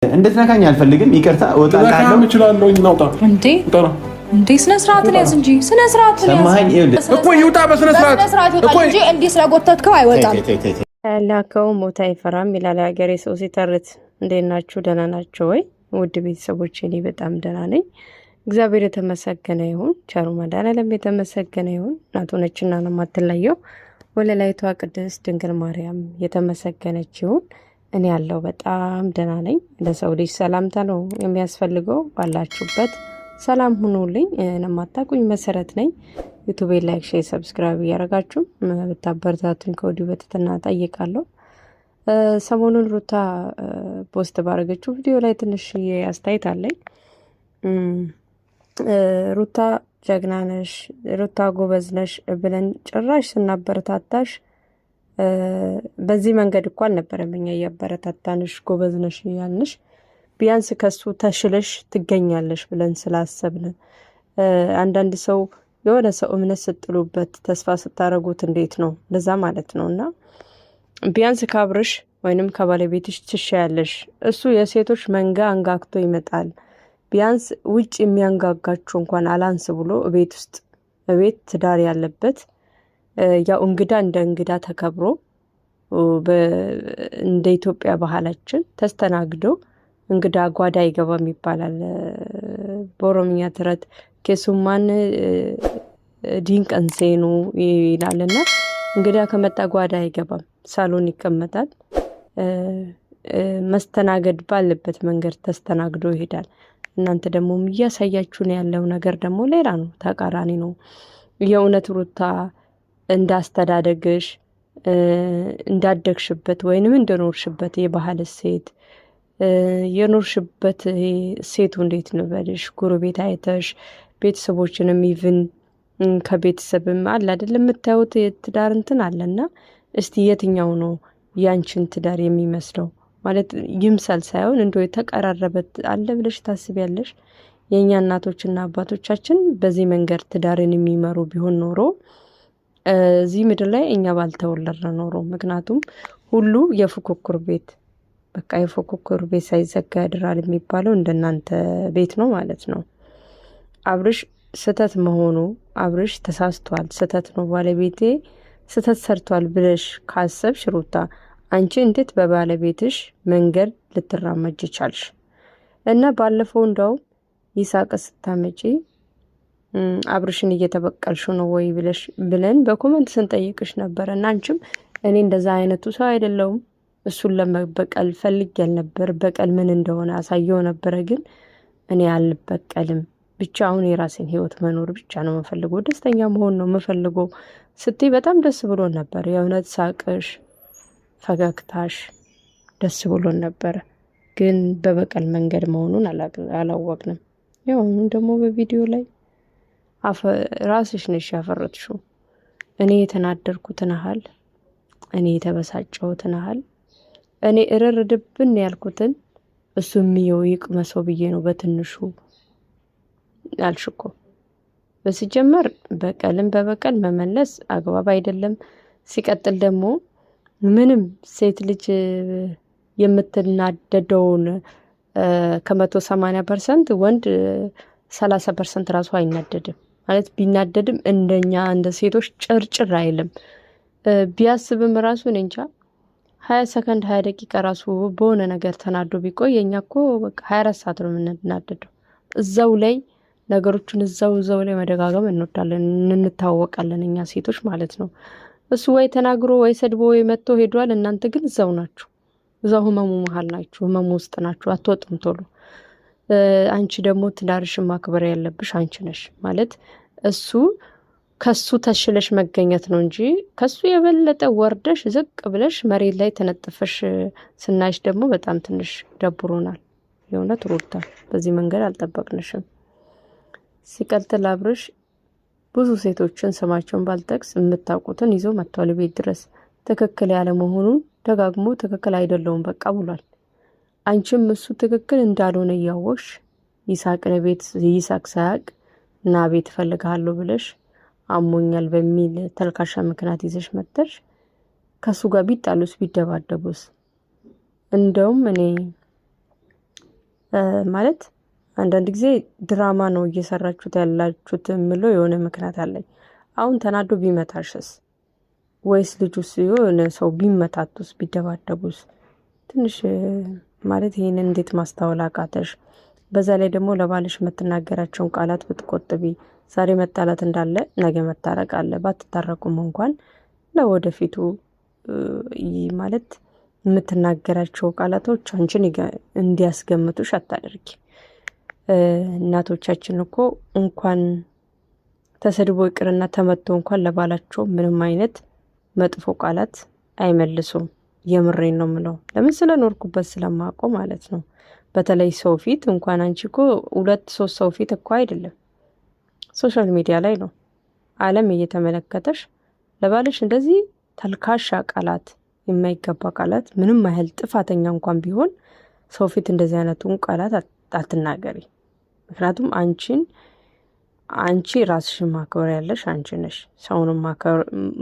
እንድትነካኝ አልፈልግም። ይቅርታ እወጣለሁ። እችላለሁ። እናውጣ እንዴ ስነ ስርዓትን ያዝ እንጂ ስነ ስርዓትን ያዝ እኮ ይውጣ። በስነ ስርዓት እኮ እንጂ እንዴ ስለጎተትከው አይወጣም። ያላከው ሞት አይፈራም ይላል ሀገሬ ሰው ሲተርት። እንዴት ናችሁ? ደህና ናችሁ ወይ ውድ ቤተሰቦቼ? እኔ በጣም ደህና ነኝ። እግዚአብሔር የተመሰገነ ይሁን። ቸሩ መድኃኔዓለም የተመሰገነ ይሁን። እናቱ ነችና ነው የማትለየው። ወለላይቷ ቅድስት ድንግል ማርያም የተመሰገነች ይሁን። እኔ ያለው በጣም ደህና ነኝ። ለሰው ልጅ ሰላምታ ነው የሚያስፈልገው። ባላችሁበት ሰላም ሁኑልኝ። ለማታውቁኝ መሰረት ነኝ። ዩቲዩብ ላይክ፣ ሼር፣ ሰብስክራይብ እያደረጋችሁ ብታበረታቱኝ ከወዲሁ በትህትና እጠይቃለሁ። ሰሞኑን ሩታ ፖስት ባደረገችው ቪዲዮ ላይ ትንሽ አስተያየት አለኝ። ሩታ ጀግና ነሽ፣ ሩታ ጎበዝ ነሽ ብለን ጭራሽ ስናበረታታሽ በዚህ መንገድ እኮ አልነበረም። እኛ እያበረታታንሽ ጎበዝ ነሽ እያልንሽ ቢያንስ ከሱ ተሽለሽ ትገኛለሽ ብለን ስላሰብን፣ አንዳንድ ሰው የሆነ ሰው እምነት ስጥሉበት ተስፋ ስታረጉት እንዴት ነው ለዛ ማለት ነው። እና ቢያንስ ካብርሽ ወይንም ከባለቤትሽ ትሻያለሽ። እሱ የሴቶች መንጋ አንጋግቶ ይመጣል። ቢያንስ ውጭ የሚያንጋጋችሁ እንኳን አላንስ ብሎ ቤት ውስጥ ቤት ትዳር ያለበት ያው እንግዳ እንደ እንግዳ ተከብሮ እንደ ኢትዮጵያ ባህላችን ተስተናግዶ እንግዳ ጓዳ አይገባም ይባላል በኦሮምኛ ተረት። ኬሱማን ዲንቀንሴኑ ይላልና እንግዳ ከመጣ ጓዳ አይገባም፣ ሳሎን ይቀመጣል። መስተናገድ ባለበት መንገድ ተስተናግዶ ይሄዳል። እናንተ ደግሞ እያሳያችሁን ያለው ነገር ደግሞ ሌላ ነው፣ ተቃራኒ ነው። የእውነት ሩታ እንዳስተዳደግሽ እንዳደግሽበት ወይንም እንደኖርሽበት የባህል ሴት የኖርሽበት ሴቱ እንዴት ንበልሽ ጉሩቤት አይተሽ ቤተሰቦችንም ኢቭን ከቤተሰብም አለ አይደል የምታዩት የትዳር እንትን አለና እስቲ የትኛው ነው ያንቺን ትዳር የሚመስለው? ማለት ይምሰል ሳይሆን እንደው የተቀራረበት አለ ብለሽ ታስቢያለሽ? የኛ እናቶችና አባቶቻችን በዚህ መንገድ ትዳርን የሚመሩ ቢሆን ኖሮ እዚህ ምድር ላይ እኛ ባልተወለድን ኖሮ። ምክንያቱም ሁሉ የፉክክር ቤት በቃ የፉክክር ቤት ሳይዘጋ ያድራል የሚባለው እንደናንተ ቤት ነው ማለት ነው። አብርሽ ስተት መሆኑ አብርሽ ተሳስቷል፣ ስተት ነው ባለቤቴ ስተት ሰርቷል ብለሽ ካሰብሽ ሩታ አንቺ እንዴት በባለቤትሽ መንገድ ልትራመጅ ቻልሽ? እና ባለፈው እንደው ይሳቅ ስታመጪ አብርሽን እየተበቀልሽ ነው ወይ ብለን በኮመንት ስንጠይቅሽ ነበር። እና አንቺም እኔ እንደዛ አይነቱ ሰው አይደለሁም እሱን ለመበቀል ፈልግ ያልነበር በቀል ምን እንደሆነ አሳየው ነበረ። ግን እኔ አልበቀልም፣ ብቻ አሁን የራሴን ህይወት መኖር ብቻ ነው የምፈልገው፣ ደስተኛ መሆን ነው የምፈልገው ስትይ በጣም ደስ ብሎ ነበር። የእውነት ሳቅሽ ፈገግታሽ ደስ ብሎ ነበር። ግን በበቀል መንገድ መሆኑን አላወቅንም። ያው ደግሞ በቪዲዮ ላይ ራስሽ ነሽ ያፈረጥሽው። እኔ የተናደርኩትን ያህል እኔ የተበሳጨሁትን ያህል እኔ እርር ድብን ያልኩትን እሱ የሚየው ይቅመሰው ብዬ ነው በትንሹ አልሽኮ። በሲጀመር በቀልም በበቀል መመለስ አግባብ አይደለም። ሲቀጥል ደግሞ ምንም ሴት ልጅ የምትናደደውን ከ180% ወንድ 30% ራሱ አይናደድም። ማለት ቢናደድም እንደኛ እንደ ሴቶች ጭርጭር አይልም። ቢያስብም ራሱ እንጃ 20 ሰከንድ 20 ደቂቃ ራሱ በሆነ ነገር ተናዶ ቢቆይ የኛ እኮ በቃ 24 ሰዓት ነው የምናደደው። እዛው ላይ ነገሮችን እዛው ላይ መደጋገም እንወዳለን፣ እንታወቃለን እኛ ሴቶች ማለት ነው። እሱ ወይ ተናግሮ ወይ ሰድቦ ወይ መጥቶ ሄዷል። እናንተ ግን እዛው ናችሁ፣ እዛው ህመሙ መሃል ናችሁ፣ ህመሙ ውስጥ ናችሁ፣ አትወጡም ቶሎ። አንቺ ደግሞ ትዳርሽን ማክበር ያለብሽ አንቺ ነሽ። ማለት እሱ ከሱ ተሽለሽ መገኘት ነው እንጂ ከሱ የበለጠ ወርደሽ ዝቅ ብለሽ መሬት ላይ ተነጥፈሽ ስናይሽ ደግሞ በጣም ትንሽ ደብሮናል። የእውነት ሩታ በዚህ መንገድ አልጠበቅንሽም። ሲቀጥል አብርሽ ብዙ ሴቶችን ስማቸውን ባልጠቅስ የምታውቁትን ይዞ መጥቷል ቤት ድረስ። ትክክል ያለ መሆኑን ደጋግሞ ትክክል አይደለውም በቃ ብሏል። አንቺም እሱ ትክክል እንዳልሆነ እያወቅሽ ይሳቅን ቤት ይሳቅ ሳያቅ እና ቤት እፈልግሃለሁ ብለሽ አሞኛል በሚል ተልካሻ ምክንያት ይዘሽ መጥተሽ ከሱ ጋር ቢጣሉስ ቢደባደቡስ? እንደውም እኔ ማለት አንዳንድ ጊዜ ድራማ ነው እየሰራችሁት ያላችሁት የምለው የሆነ ምክንያት አለኝ። አሁን ተናዶ ቢመታሽስ ወይስ ልጁስ የሆነ ሰው ቢመታቱስ ቢደባደቡስ? ትንሽ ማለት ይሄንን እንዴት ማስተዋል አቃተሽ? በዛ ላይ ደግሞ ለባልሽ የምትናገራቸውን ቃላት ብትቆጥቢ፣ ዛሬ መጣላት እንዳለ ነገ መታረቅ አለ። ባትታረቁም እንኳን ለወደፊቱ ማለት የምትናገራቸው ቃላቶች አንቺን እንዲያስገምቱሽ አታደርጊ። እናቶቻችን እኮ እንኳን ተሰድቦ ይቅርና ተመቶ እንኳን ለባላቸው ምንም አይነት መጥፎ ቃላት አይመልሱም። የምሬን ነው የምለው። ለምን? ስለኖርኩበት ስለማውቀው ማለት ነው። በተለይ ሰው ፊት እንኳን አንቺ እኮ 2-3 ሰው ፊት እኮ አይደለም፣ ሶሻል ሚዲያ ላይ ነው ዓለም እየተመለከተሽ ለባልሽ እንደዚህ ተልካሻ ቃላት፣ የማይገባ ቃላት፣ ምንም ያህል ጥፋተኛ እንኳን ቢሆን ሰው ፊት እንደዚህ አይነቱን ቃላት አትናገሪ። ምክንያቱም አንቺ ራስሽን ማክበር ያለሽ አንቺ ነሽ። ሰውንም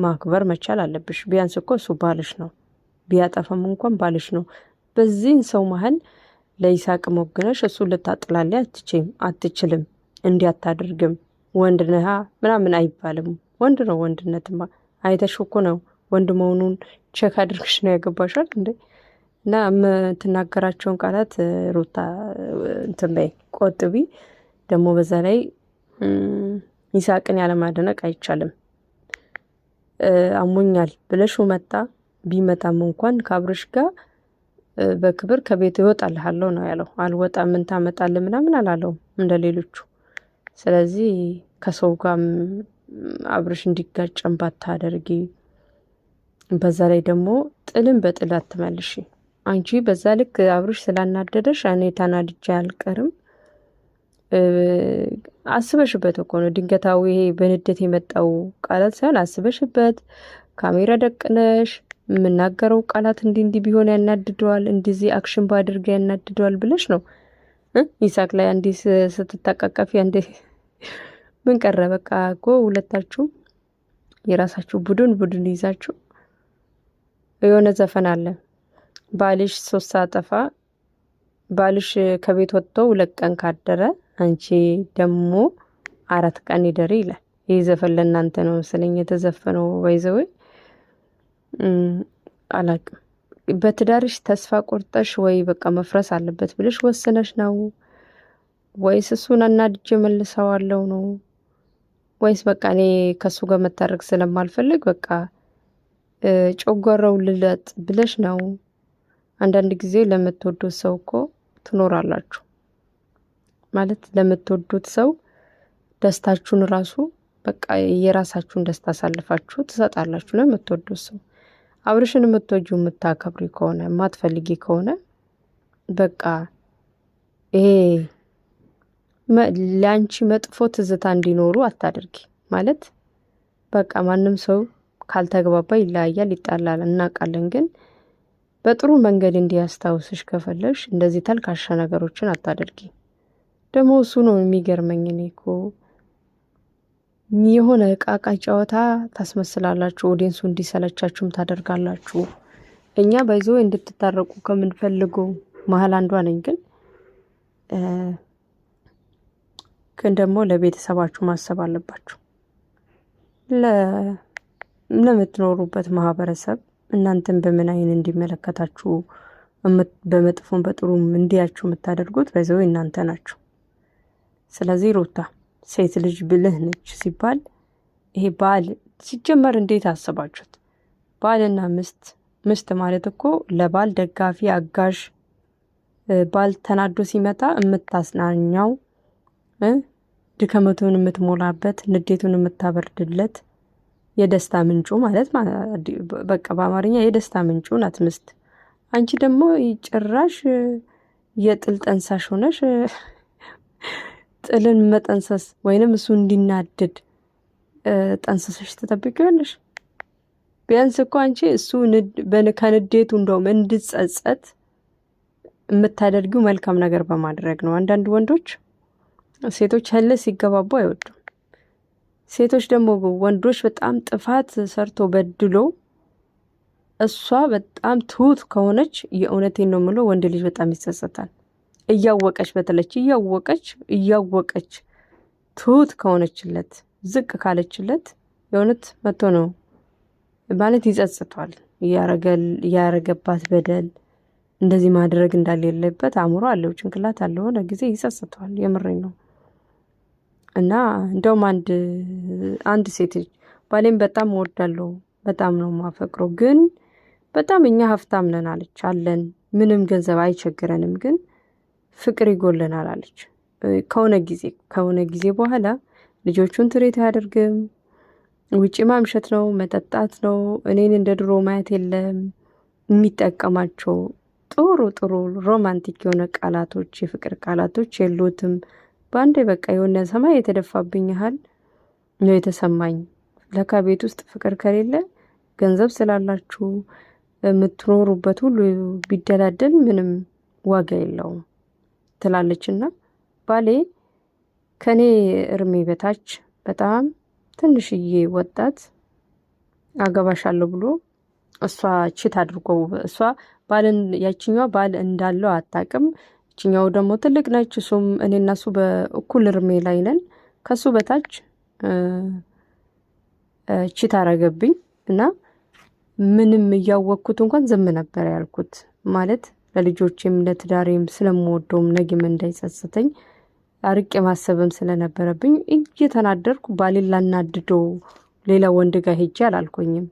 ማክበር መቻል አለብሽ። ቢያንስ እኮ እሱ ባልሽ ነው፣ ቢያጠፋም እንኳን ባልሽ ነው። በዚህን ሰው መሀል ለይሳቅ ሞግነሽ እሱ ልታጥላሊ አትችልም። እንዲያታደርግም ወንድ ነህ ምናምን አይባልም። ወንድ ነው። ወንድነትማ አይተሽ እኮ ነው ወንድ መሆኑን ቼክ አድርግሽ ነው ያገባሻል እንዴ? እና የምትናገራቸውን ቃላት ሩታ እንትን በይ፣ ቆጥቢ። ደግሞ በዛ ላይ ይሳቅን ያለማደነቅ አይቻልም። አሞኛል ብለሽ ቢመጣም እንኳን ከአብርሽ ጋር በክብር ከቤት ይወጣልሃለሁ ነው ያለው። አልወጣም ምን ታመጣለህ ምናምን አላለውም እንደሌሎቹ። ስለዚህ ከሰው ጋር አብርሽ እንዲጋጨም ባታደርጊ። በዛ ላይ ደግሞ ጥልን በጥል አትመልሺ። አንቺ በዛ ልክ አብርሽ ስላናደደሽ እኔ ተናድጄ አልቀርም። አስበሽበት እኮ ነው። ድንገታዊ ይሄ በንዴት የመጣው ቃላት ሳይሆን አስበሽበት ካሜራ ደቅነሽ የምናገረው ቃላት እንዲህ ቢሆን ያናድደዋል፣ እንደዚህ አክሽን ባድርገ ያናድደዋል ብለሽ ነው ይሳቅ ላይ አንዴ ስትታቀቀፊ አንዴ ምን ቀረ? በቃ እኮ ሁለታችሁ የራሳችሁ ቡድን ይዛችሁ የሆነ ዘፈን አለ። ባልሽ 3 አጠፋ ባልሽ ከቤት ወጥቶ 2 ቀን ካደረ አንቺ ደግሞ 4 ቀን ይደር ይላል። ይህ ዘፈን ለእናንተ ነው መሰለኝ የተዘፈነው። ወይዘው አላቅም። በትዳርሽ ተስፋ ቆርጠሽ ወይ በቃ መፍረስ አለበት ብለሽ ወስነሽ ነው ወይስ እሱን አናድጄ መልሰዋለሁ ነው ወይስ በቃ እኔ ከሱ ጋር መታረቅ ስለማልፈልግ በቃ ጮጓራው ልለጥ ብለሽ ነው? አንዳንድ ጊዜ ለምትወዱት ሰው እኮ ትኖራላችሁ ማለት ለምትወዱት ሰው ደስታችሁን ራሱ በቃ የራሳችሁን ደስታ አሳልፋችሁ ትሰጣላችሁ ለምትወዱት ሰው። አብርሽን የምትወጂው የምታከብሪ ከሆነ የማትፈልጊ ከሆነ በቃ ይሄ ለአንቺ መጥፎ ትዝታ እንዲኖሩ አታድርጊ። ማለት በቃ ማንም ሰው ካልተግባባ ይለያያል፣ ይጣላል፣ እናውቃለን። ግን በጥሩ መንገድ እንዲያስታውስሽ ከፈለሽ እንደዚህ ተልካሻ ነገሮችን አታድርጊ። ደግሞ እሱ ነው የሚገርመኝ። እኔ እኮ የሆነ እቃቃ ጨዋታ ታስመስላላችሁ፣ ኦዲየንሱ እንዲሰለቻችሁም ታደርጋላችሁ። እኛ ባይዞ እንድትታረቁ ከምንፈልገው መሀል አንዷ ነኝ። ግን ደግሞ ለቤተሰባችሁ ማሰብ አለባችሁ። ለምትኖሩበት ማህበረሰብ እናንተን በምን አይን እንዲመለከታችሁ በመጥፎም በጥሩም እንዲያችሁ የምታደርጉት ባይዘው እናንተ ናችሁ። ስለዚህ ሩታ ሴት ልጅ ብልህ ነች ሲባል ይሄ ባል ሲጀመር እንዴት አስባችሁት? ባልና ምስት ማለት እኮ ለባል ደጋፊ አጋዥ፣ ባል ተናዶ ሲመጣ የምታስናኛው፣ ድከመቱን የምትሞላበት፣ ንዴቱን የምታበርድለት የደስታ ምንጩ ማለት በቃ በአማርኛ የደስታ ምንጩ ናት ምስት። አንቺ ደግሞ ጭራሽ የጥል ጠንሳሽ ሆነሽ ጥልን መጠንሰስ ወይንም እሱ እንዲናደድ ጠንሰሰሽ ትጠብቂዋለሽ። ቢያንስ እኮ አንቺ እሱ ከንዴቱ እንደውም እንድጸጸት የምታደርጊው መልካም ነገር በማድረግ ነው። አንዳንድ ወንዶች ሴቶች ሀለ ሲገባቡ አይወዱም። ሴቶች ደግሞ ወንዶች በጣም ጥፋት ሰርቶ በድሎ እሷ በጣም ትሁት ከሆነች የእውነቴን ነው የምለው ወንድ ልጅ በጣም ይጸጸታል። እያወቀች በተለች እያወቀች ትሁት ከሆነችለት ዝቅ ካለችለት የእውነት መጥቶ ነው ማለት ይጸጽቷል። ያረገባት በደል እንደዚህ ማድረግ እንዳሌለበት አእምሮ አለው፣ ጭንቅላት አለው። ለጊዜ ይጸጽቷል። የምሬን ነው። እና እንደውም አንድ ሴት ባሌን በጣም እወዳለሁ፣ በጣም ነው ማፈቅረው፣ ግን በጣም እኛ ሀብታም ነን አለች። አለን ምንም ገንዘብ አይቸግረንም፣ ግን ፍቅር ይጎለናል አለች። ከሆነ ጊዜ በኋላ ልጆቹን ትሬት አያደርግም፣ ውጪ ማምሸት ነው፣ መጠጣት ነው፣ እኔን እንደ ድሮ ማየት የለም። የሚጠቀማቸው ጥሩ ሮማንቲክ የሆነ ቃላቶች፣ የፍቅር ቃላቶች የሉትም። በአንዴ በቃ የሆነ ሰማይ የተደፋብኝ ያህል ነው የተሰማኝ። ለካ ቤት ውስጥ ፍቅር ከሌለ ገንዘብ ስላላችሁ የምትኖሩበት ሁሉ ቢደላደል ምንም ዋጋ የለውም ትላለችና ባሌ ከኔ እርሜ በታች በጣም ትንሽዬ ወጣት አገባሻለሁ ብሎ እሷ ቺት አድርጎ እሷ ባልን ያቺኛዋ ባል እንዳለው አታውቅም። እቺኛው ደግሞ ትልቅ ነች። እሱም እኔና እሱ በእኩል እርሜ ላይ ነን። ከሱ በታች ቺት አረገብኝ እና ምንም እያወቅኩት እንኳን ዝም ነበር ያልኩት። ማለት ለልጆቼም ለትዳሬም ስለምወደውም ነገም እንዳይጸጽተኝ አርቄ ማሰብም ስለነበረብኝ እየተናደርኩ ባሌን ላናድደው ሌላ ወንድ ጋር ሄጄ አላልኩኝም።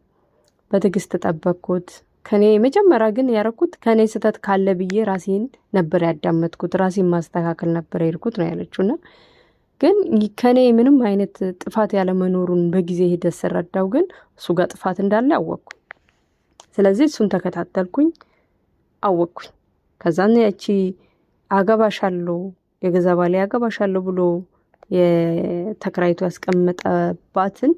በትዕግስት ጠበቅኩት። ከኔ መጀመሪያ ግን ያረኩት ከኔ ስህተት ካለ ብዬ ራሴን ነበር ያዳመጥኩት፣ ራሴን ማስተካከል ነበር የሄድኩት ነው ያለችውና ግን ከኔ ምንም አይነት ጥፋት ያለ መኖሩን በጊዜ ሂደት ስረዳው ግን እሱ ጋር ጥፋት እንዳለ አወቅኩ። ስለዚህ እሱን ተከታተልኩኝ፣ አወቅኩኝ። ከዛን ያቺ አገባሻለሁ የገዛ ባሌ አገባሻለሁ ብሎ የተከራይቶ ያስቀመጠባትን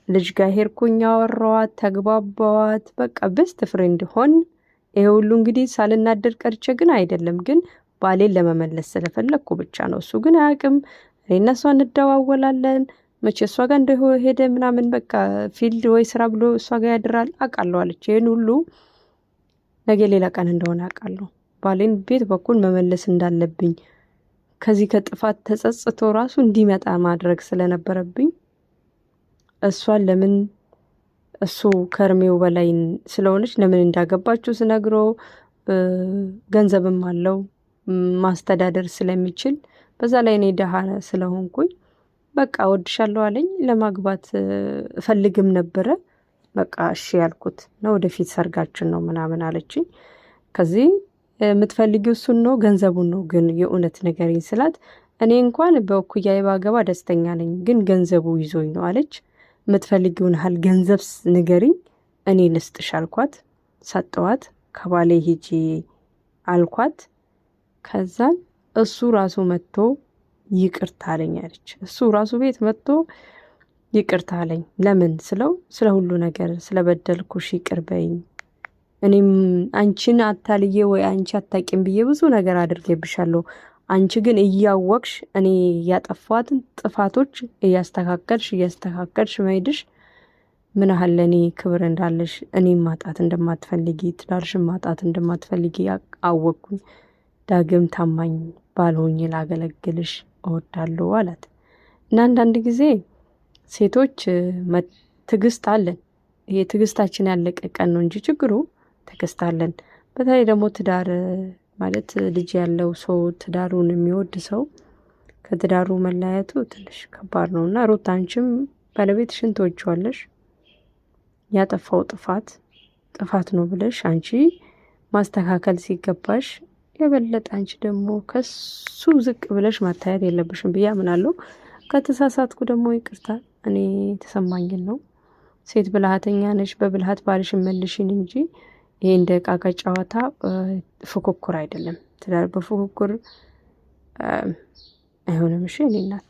ልጅ ጋር ሄድኩኝ፣ አወራኋት፣ ተግባባዋት፣ በቃ ቤስት ፍሬንድ ሆን። ይሄ ሁሉ እንግዲህ ሳልናደድ ቀርቼ ግን አይደለም፣ ግን ባሌን ለመመለስ ስለፈለግኩ ብቻ ነው። እሱ ግን አያውቅም። እኔና እሷ እንደዋወላለን፣ መቼ እሷ ጋር እንደሄደ ምናምን በቃ ፊልድ ወይ ስራ ብሎ እሷ ጋር ያድራል አውቃለሁ አለች። ይህን ሁሉ ነገ ሌላ ቀን እንደሆነ አውቃለሁ። ባሌን ቤት በኩል መመለስ እንዳለብኝ ከዚህ ከጥፋት ተጸጽቶ ራሱ እንዲመጣ ማድረግ ስለነበረብኝ እሷን ለምን እሱ ከርሜው በላይ ስለሆነች ለምን እንዳገባችሁ ስነግረው ገንዘብም አለው ማስተዳደር ስለሚችል በዛ ላይ እኔ ደሃ ስለሆንኩኝ በቃ ወድሻለሁ አለኝ። ለማግባት ፈልግም ነበረ። በቃ እሺ ያልኩት ነው። ወደፊት ሰርጋችን ነው ምናምን አለችኝ። ከዚህ የምትፈልጊው እሱን ነው ገንዘቡን ነው ግን የእውነት ንገሪኝ ስላት እኔ እንኳን በእኩያዬ ባገባ ደስተኛ ነኝ፣ ግን ገንዘቡ ይዞኝ ነው አለች። የምትፈልጊውን ያህል ገንዘብ ንገሪኝ እኔ ልስጥሽ አልኳት። ሰጠዋት። ከባሌ ሂጂ አልኳት። ከዛን እሱ ራሱ መጥቶ ይቅርታ አለኝ አለች። እሱ ራሱ ቤት መጥቶ ይቅርታ አለኝ። ለምን ስለው ስለ ሁሉ ነገር ስለበደልኩሽ ይቅር በይኝ፣ እኔም አንቺን አታልዬ ወይ አንቺ አታቂም ብዬ ብዙ ነገር አድርጌብሻለሁ። አንቺ ግን እያወቅሽ እኔ ያጠፋትን ጥፋቶች እያስተካከልሽ መሄድሽ ምን ያህል ለእኔ ክብር እንዳለሽ፣ እኔም ማጣት እንደማትፈልጊ፣ ትዳርሽን ማጣት እንደማትፈልጊ አወቅኩኝ። ዳግም ታማኝ ባልሆኜ ላገለግልሽ እወዳለሁ አላት። እና አንዳንድ ጊዜ ሴቶች ትዕግስት አለን። ይሄ ትዕግስታችን ያለቀ ቀን ነው እንጂ ችግሩ ትዕግስት አለን። በተለይ ደግሞ ትዳር ማለት ልጅ ያለው ሰው ትዳሩን የሚወድ ሰው ከትዳሩ መለያየቱ ትንሽ ከባድ ነው እና ሩት አንቺም ባለቤትሽን ትወጂዋለሽ። ያጠፋው ጥፋት ነው ብለሽ አንቺ ማስተካከል ሲገባሽ የበለጠ አንቺ ደግሞ ከሱ ዝቅ ብለሽ ማታየት የለብሽም ብዬ አምናለሁ። ከተሳሳትኩ ደግሞ ይቅርታ፣ እኔ ተሰማኝን ነው። ሴት ብልሃተኛ ነሽ፣ በብልሃት ባልሽን መልሽን እንጂ ይሄ እንደ ዕቃ ጨዋታ ፉክክር አይደለም። ትዳር በፉክክር አይሆንም። እሺ እኔ እናት